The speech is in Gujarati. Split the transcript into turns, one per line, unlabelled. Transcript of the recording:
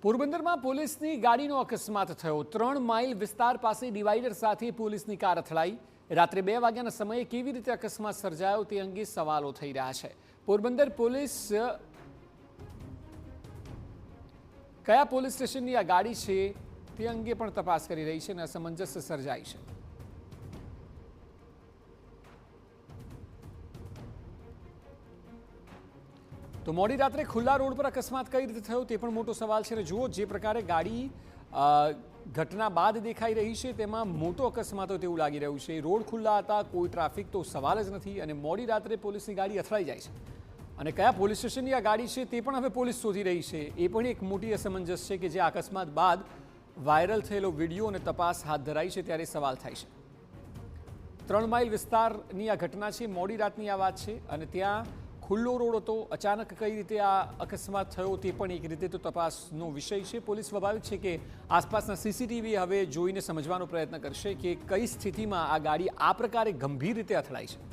પોરબંદરમાં પોલીસની ગાડીનો અકસ્માત થયો। 3 માઇલ વિસ્તાર પાસે ડિવાઈડર સાથે પોલીસની કાર અથડાઈ। રાત્રે 2 વાગ્યાના સમયે કેવી રીતે અકસ્માત સર્જાયો તે અંગે સવાલો થઈ રહ્યા છે। પોરબંદર પોલીસ કયા પોલીસ સ્ટેશનની આ ગાડી છે તે અંગે પણ તપાસ કરી રહી છે અને અસમંજસ સર્જાઈ છે। તો મોડી રાત્રે ખુલ્લા રોડ પર અકસ્માત કઈ રીતે થયો તે પણ મોટો સવાલ છે। જુઓ જે પ્રકારે ગાડી ઘટના બાદ દેખાઈ રહી છે તેમાં મોટો અકસ્માત હોય તેવું લાગી રહ્યું છે। રોડ ખુલ્લા હતા, કોઈ ટ્રાફિક તો સવાલ જ નથી અને મોડી રાત્રે પોલીસની ગાડી અથડાઈ જાય છે અને કયા પોલીસ સ્ટેશનની આ ગાડી છે તે પણ હવે પોલીસ શોધી રહી છે। એ પણ એક મોટી અસમંજસ છે કે જે અકસ્માત બાદ વાયરલ થયેલો વિડીયો અને તપાસ હાથ ધરાઈ છે ત્યારે સવાલ થાય છે। 3 માઇલ વિસ્તારની આ ઘટના છે, મોડી રાતની આ વાત છે અને ત્યાં ખુલ્લો રોડ હતો। અચાનક કઈ રીતે આ અકસ્માત થયો તે પણ એક રીતે તો તપાસનો વિષય છે। પોલીસ સ્વાભાવિક છે કે આસપાસના સીસીટીવી હવે જોઈને સમજવાનો પ્રયત્ન કરશે કે કઈ સ્થિતિમાં આ ગાડી આ પ્રકારે ગંભીર રીતે અથડાઈ છે।